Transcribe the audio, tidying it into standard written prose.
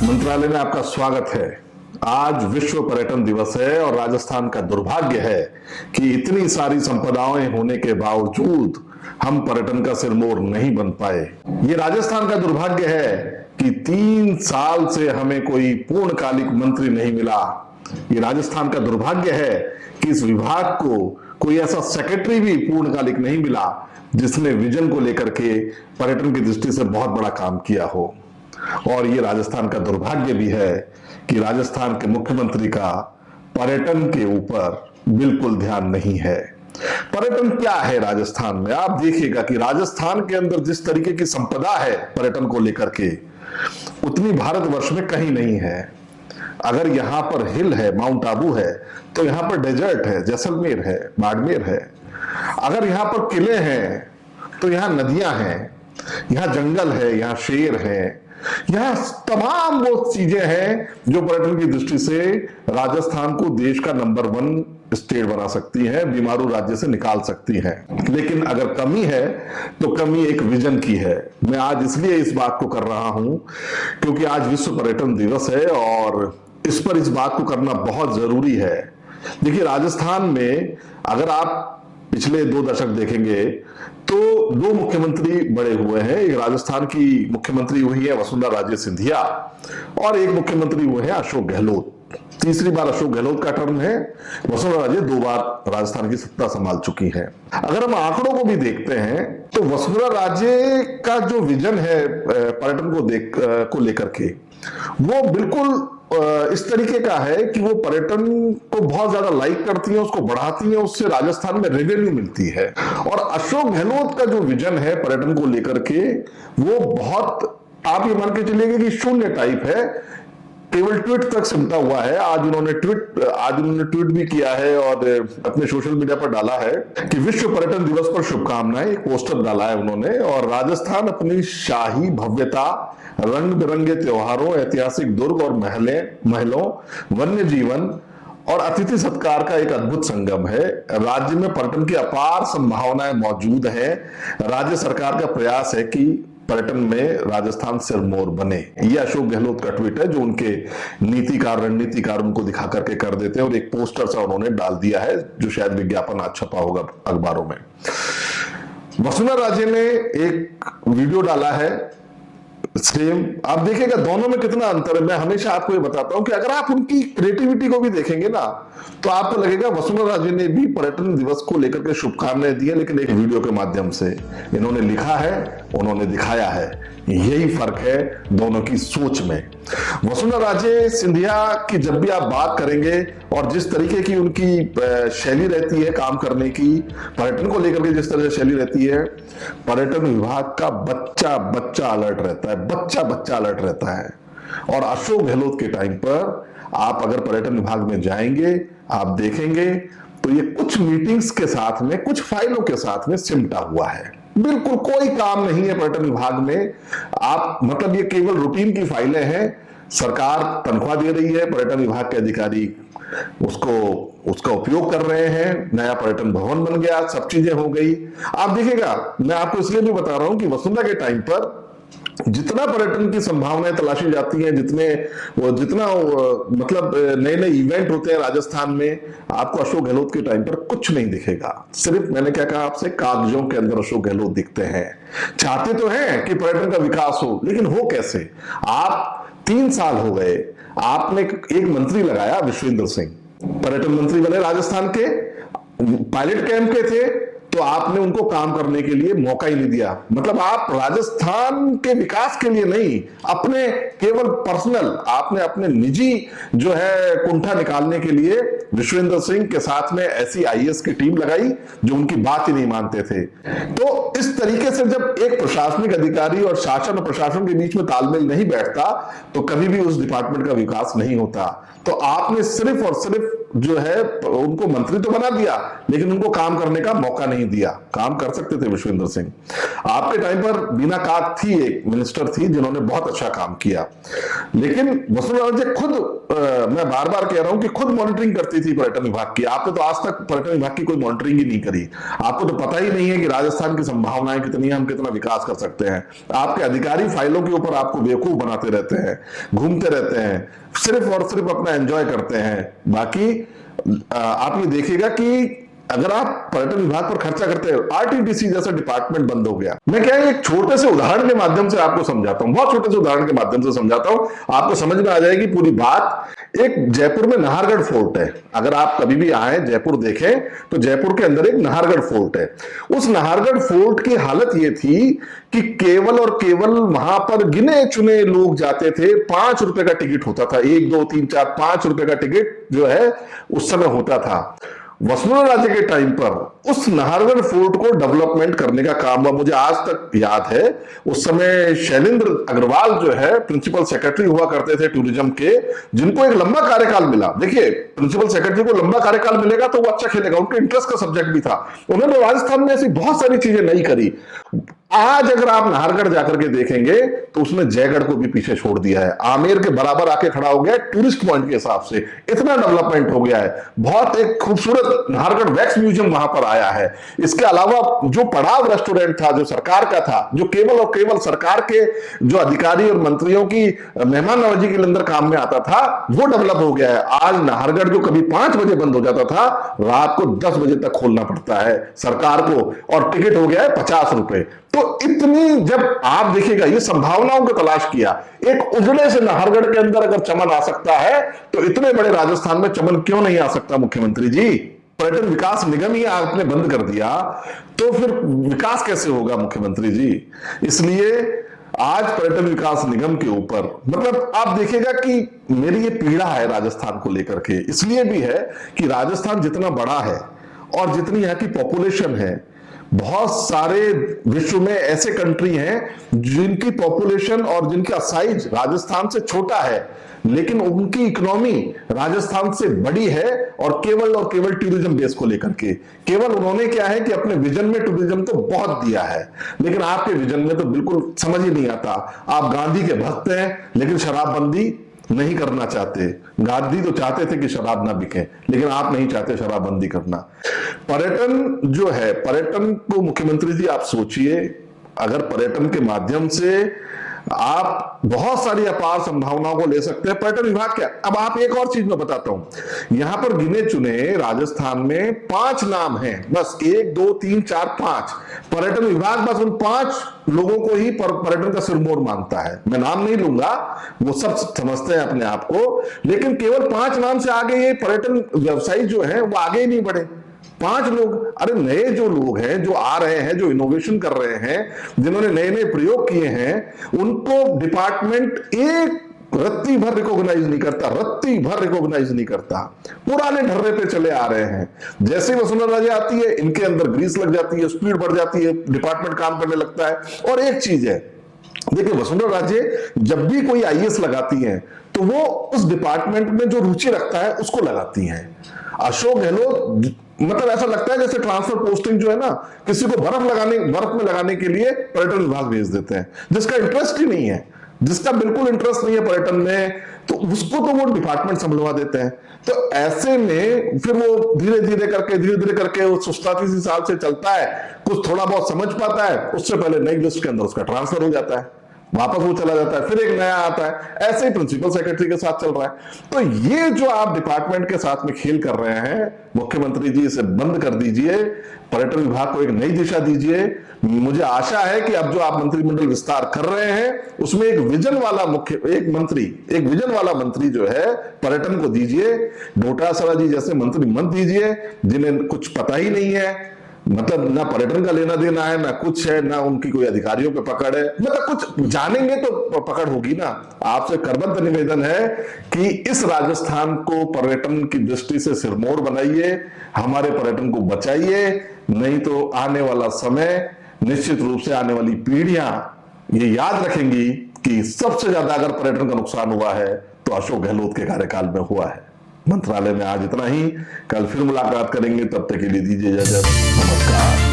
मंत्रालय में आपका स्वागत है। आज विश्व पर्यटन दिवस है और राजस्थान का दुर्भाग्य है कि इतनी सारी संपदाएं होने के बावजूद हम पर्यटन का सिरमौर नहीं बन पाए। ये राजस्थान का दुर्भाग्य है कि 3 साल से हमें कोई पूर्णकालिक मंत्री नहीं मिला। ये राजस्थान का दुर्भाग्य है कि इस विभाग को कोई ऐसा सेक्रेटरी भी पूर्णकालिक नहीं मिला जिसने विजन को लेकर के पर्यटन की दृष्टि से बहुत बड़ा काम किया हो। और ये राजस्थान का दुर्भाग्य भी है कि राजस्थान के मुख्यमंत्री का पर्यटन के ऊपर बिल्कुल ध्यान नहीं है। पर्यटन क्या है राजस्थान में? आप देखिएगा कि राजस्थान के अंदर जिस तरीके की संपदा है पर्यटन को लेकर के, उतनी भारतवर्ष में कहीं नहीं है। अगर यहाँ पर हिल है, माउंट आबू है, तो यहाँ पर डेजर्ट है, जैसलमेर है, बाड़मेर है। अगर यहाँ पर किले हैं तो यहाँ नदियां हैं, यहाँ जंगल है, यहाँ शेर है, यहाँ तमाम वो चीजें हैं जो पर्यटन की दृष्टि से राजस्थान को देश का नंबर 1 स्टेट बना सकती है, बीमारू राज्य से निकाल सकती है। लेकिन अगर कमी है तो कमी एक विजन की है। मैं आज इसलिए इस बात को कर रहा हूं क्योंकि आज विश्व पर्यटन दिवस है और इस बात को करना बहुत जरूरी है। देखिए, राजस्थान में अगर आप पिछले 2 दशक देखेंगे तो 2 मुख्यमंत्री बड़े हुए हैं। एक राजस्थान की मुख्यमंत्री हुई है वसुंधरा राजे सिंधिया और एक मुख्यमंत्री हुए हैं अशोक गहलोत। तीसरी बार अशोक गहलोत का टर्म है। वसुंधरा राजे 2 बार राजस्थान की सत्ता संभाल चुकी हैं। अगर हम आंकड़ों को भी देखते हैं तो वसुंधरा राजे का जो विजन है पर्यटन को लेकर के, वो बिल्कुल इस तरीके का है कि वो पर्यटन को बहुत ज्यादा लाइक करती हैं, उसको बढ़ाती हैं, उससे राजस्थान में रेवेन्यू मिलती है। और अशोक गहलोत का जो विजन है पर्यटन को लेकर के, वो बहुत, आप ये मान के चलिए कि शून्य टाइप है, केवल ट्वीट तक सिमटा हुआ है। आज उन्होंने ट्वीट भी किया है और अपने सोशल मीडिया पर डाला है कि विश्व पर्यटन दिवस पर शुभकामनाएं, एक पोस्टर डाला है उन्होंने। और राजस्थान अपनी शाही भव्यता, रंग बिरंगे त्योहारों, ऐतिहासिक दुर्ग और महलों, वन्य जीवन और अतिथि सत्कार का एक अद्भुत संगम है। राज्य में पर्यटन की अपार संभावनाएं मौजूद है। राज्य सरकार का प्रयास है कि पर्यटन में राजस्थान सिरमौर बने। ये अशोक गहलोत का ट्वीट है जो उनके नीतिकार, रणनीतिकार उनको दिखा करके कर देते हैं और एक पोस्टर सा उन्होंने डाल दिया है जो शायद विज्ञापन आज छपा होगा अखबारों में। वसुंधरा राजे ने एक वीडियो डाला है, सेम आप देखिएगा, दोनों में कितना अंतर है। मैं हमेशा आपको ये बताता हूं कि अगर आप उनकी क्रिएटिविटी को भी देखेंगे ना तो आपको लगेगा वसुंधरा राजे ने भी पर्यटन दिवस को लेकर के शुभकामनाएं दी है, लेकिन एक वीडियो के माध्यम से इन्होंने लिखा है, उन्होंने दिखाया है। यही फर्क है दोनों की सोच में। वसुंधरा राजे सिंधिया की जब भी आप बात करेंगे और जिस तरीके की उनकी शैली रहती है काम करने की, पर्यटन को लेकर के जिस तरह से शैली रहती है, पर्यटन विभाग का बच्चा बच्चा अलर्ट रहता है, बच्चा बच्चा अलर्ट रहता है। और अशोक गहलोत के टाइम पर आप अगर पर्यटन विभाग में जाएंगे, आप देखेंगे तो ये कुछ मीटिंग्स के साथ में, कुछ फाइलों के साथ में सिमटा हुआ है। बिल्कुल कोई काम नहीं है पर्यटन विभाग में। आप मतलब ये केवल रूटीन की फाइलें हैं। सरकार तनख्वाह दे रही है, पर्यटन विभाग के अधिकारी उसका उपयोग कर रहे हैं, नया पर्यटन भवन बन गया, सब चीजें हो गई। आप देखिएगा, मैं आपको इसलिए भी बता रहा हूं कि वसुंधरा के टाइम पर जितना पर्यटन की संभावनाएं तलाशी जाती हैं, जितना मतलब नए नए इवेंट होते हैं राजस्थान में, आपको अशोक गहलोत के टाइम पर कुछ नहीं दिखेगा। सिर्फ मैंने क्या कहा आपसे, कागजों के अंदर अशोक गहलोत दिखते हैं। चाहते तो हैं कि पर्यटन का विकास हो, लेकिन हो कैसे? आप 3 साल हो गए, आपने एक मंत्री लगाया, विश्वेंद्र सिंह पर्यटन मंत्री बने राजस्थान के, पायलट कैंप के थे, तो आपने उनको काम करने के लिए मौका ही नहीं दिया। मतलब आप राजस्थान के विकास के लिए नहीं, अपने केवल पर्सनल, आपने अपने निजी जो है कुंठा निकालने के लिए विश्वेंद्र सिंह के साथ में ऐसी आईएएस की टीम लगाई जो उनकी बात ही नहीं मानते थे। तो इस तरीके से जब एक प्रशासनिक अधिकारी और शासन और प्रशासन के बीच में तालमेल नहीं बैठता तो कभी भी उस डिपार्टमेंट का विकास नहीं होता। तो आपने सिर्फ और सिर्फ जो है उनको मंत्री तो बना दिया, लेकिन उनको काम करने का मौका नहीं दिया। काम कर सकते थे विश्वेंद्र सिंह। आपके टाइम पर बीना काक थी, एक मिनिस्टर थी जिन्होंने बहुत अच्छा काम किया, लेकिन वसुंधरा राजे खुद, मैं बार बार कह रहा हूं कि खुद मॉनिटरिंग करती थी पर्यटन विभाग की। आपने तो आज तक पर्यटन विभाग की कोई मॉनिटरिंग ही नहीं करी। आपको तो पता ही नहीं है कि राजस्थान की संभावना संभावनाएं कितनी है, हम कितना विकास कर सकते हैं। आपके अधिकारी फाइलों के ऊपर आपको बेवकूफ बनाते रहते हैं, घूमते रहते हैं, सिर्फ और सिर्फ अपना एंजॉय करते हैं। बाकी आप ये देखिएगा कि अगर आप पर्यटन विभाग पर खर्चा करते हैं, आरटीडीसी जैसा डिपार्टमेंट बंद हो गया। मैं क्या एक छोटे से उदाहरण के माध्यम से आपको समझाता हूं, बहुत छोटे से उदाहरण के माध्यम से समझाता हूं, आपको समझ में आ जाएगी पूरी बात। एक जयपुर में नाहरगढ़ फोर्ट है, अगर आप कभी भी आए जयपुर देखें तो जयपुर के अंदर एक नाहरगढ़ फोर्ट है। उस नाहरगढ़ फोर्ट की हालत ये थी कि केवल और केवल वहां पर गिने चुने लोग जाते थे। 5 रुपए का टिकट होता था, 1 2 3 4 5 रुपए का टिकट जो है उस समय होता था। वसुंधरा राजे के टाइम पर उस नाहरगढ़ फोर्ट को डेवलपमेंट करने का काम हुआ, मुझे आज तक याद है। उस समय शैलेंद्र अग्रवाल जो है प्रिंसिपल सेक्रेटरी हुआ करते थे टूरिज्म के, जिनको एक लंबा कार्यकाल मिला। देखिए, प्रिंसिपल सेक्रेटरी को लंबा कार्यकाल मिलेगा तो वो अच्छा खेलेगा, उनके इंटरेस्ट का सब्जेक्ट भी था। उन्होंने राजस्थान में ऐसी बहुत सारी चीजें नहीं करी। आज अगर आप नाहरगढ़ जाकर के देखेंगे तो उसने जयगढ़ को भी पीछे छोड़ दिया है, आमेर के बराबर आके खड़ा हो गया है टूरिस्ट पॉइंट के हिसाब से, इतना डेवलपमेंट हो गया है। बहुत एक खूबसूरत नाहरगढ़ वैक्स म्यूजियम वहां पर आया है। इसके अलावा जो पड़ाव रेस्टोरेंट था जो सरकार का था, जो केवल और केवल सरकार के जो अधिकारी और मंत्रियों की मेहमान नवाजी के अंदर काम में आता था, वो डेवलप हो गया है। आज नाहरगढ़ जो कभी 5 बजे बंद हो जाता था, रात को 10 बजे तक खोलना पड़ता है सरकार को, और टिकट हो गया है 50 रुपए। तो इतनी, जब आप देखिएगा ये संभावनाओं की तलाश किया, एक उजड़े से नाहरगढ़ के अंदर अगर चमन आ सकता है तो इतने बड़े राजस्थान में चमन क्यों नहीं आ सकता मुख्यमंत्री जी? पर्यटन विकास निगम ही आपने बंद कर दिया तो फिर विकास कैसे होगा मुख्यमंत्री जी? इसलिए आज पर्यटन विकास निगम के ऊपर, मतलब आप देखिएगा कि मेरी ये पीड़ा है राजस्थान को लेकर के, इसलिए भी है कि राजस्थान जितना बड़ा है और जितनी यहाँ की पॉपुलेशन है, बहुत सारे विश्व में ऐसे कंट्री हैं जिनकी पॉपुलेशन और जिनका साइज राजस्थान से छोटा है, लेकिन उनकी इकोनॉमी राजस्थान से बड़ी है, और केवल टूरिज्म बेस को लेकर के। केवल उन्होंने क्या है कि अपने विजन में टूरिज्म तो बहुत दिया है, लेकिन आपके विजन में तो बिल्कुल समझ ही नहीं आता। आप गांधी के भक्त हैं लेकिन शराबबंदी नहीं करना चाहते। गांधी तो चाहते थे कि शराब ना बिके, लेकिन आप नहीं चाहते शराबबंदी करना। पर्यटन जो है, पर्यटन को मुख्यमंत्री जी आप सोचिए, अगर पर्यटन के माध्यम से आप बहुत सारी अपार संभावनाओं को ले सकते हैं। पर्यटन विभाग क्या, अब आप एक और चीज मैं बताता हूं, यहां पर गिने चुने राजस्थान में 5 नाम हैं, बस 1 2 3 4 5। पर्यटन विभाग बस उन 5 लोगों को ही पर्यटन का सिरमौर मानता है। मैं नाम नहीं लूंगा, वो सब समझते हैं अपने आप को, लेकिन केवल 5 नाम से आगे ये पर्यटन व्यवसायी जो है वो आगे ही नहीं बढ़े। 5 लोग, अरे नए जो लोग हैं, जो आ रहे हैं, जो इनोवेशन कर रहे हैं, जिन्होंने नए नए प्रयोग किए हैं, उनको डिपार्टमेंट एक रत्ती भर रिकॉग्नाइज नहीं करता, रत्ती भर रिकॉग्नाइज नहीं करता। पुराने ढर्रे पे चले आ रहे हैं। जैसे वसुंधरा राजे आती है, इनके अंदर ग्रीस लग जाती है, स्पीड बढ़ जाती है, डिपार्टमेंट काम करने लगता है। और एक चीज है, देखिए वसुंधरा राजे जब भी कोई आईएएस लगाती हैं तो वो उस डिपार्टमेंट में जो रुचि रखता है उसको लगाती हैं। अशोक गहलोत, मतलब ऐसा लगता है जैसे ट्रांसफर पोस्टिंग जो है ना, किसी को बर्फ में लगाने के लिए पर्यटन विभाग भेज देते हैं, जिसका इंटरेस्ट ही नहीं है, जिसका बिल्कुल इंटरेस्ट नहीं है पर्यटन में, तो उसको तो वो डिपार्टमेंट संभलवा देते हैं। तो ऐसे में फिर वो धीरे धीरे करके वो सुस्ताती सी साल से चलता है, कुछ थोड़ा बहुत समझ पाता है, उससे पहले नई लिस्ट के अंदर उसका ट्रांसफर हो जाता है, वापस वो चला जाता है, फिर एक नया आता है। ऐसे ही प्रिंसिपल सेक्रेटरी के साथ चल रहा है। तो ये जो आप डिपार्टमेंट के साथ में खेल कर रहे हैं, मुख्यमंत्री जी इसे बंद कर दीजिए, पर्यटन विभाग को एक नई दिशा दीजिए। मुझे आशा है कि अब जो आप मंत्रिमंडल विस्तार कर रहे हैं उसमें एक विजन वाला मंत्री जो है पर्यटन को दीजिए। डोटासरा जी जैसे मंत्री मत दीजिए जिन्हें कुछ पता ही नहीं है, मतलब ना पर्यटन का लेना देना है, ना कुछ है, ना उनकी कोई अधिकारियों पे पकड़ है। मतलब कुछ जानेंगे तो पकड़ होगी ना। आपसे करबद्ध निवेदन है कि इस राजस्थान को पर्यटन की दृष्टि से सिरमौर बनाइए, हमारे पर्यटन को बचाइए, नहीं तो आने वाला समय, निश्चित रूप से आने वाली पीढ़ियां ये याद रखेंगी कि सबसे ज्यादा अगर पर्यटन का नुकसान हुआ है तो अशोक गहलोत के कार्यकाल में हुआ है। मंत्रालय में आज इतना ही, कल फिर मुलाकात करेंगे, तब तक के लिए दीजिए इजाजत, नमस्कार।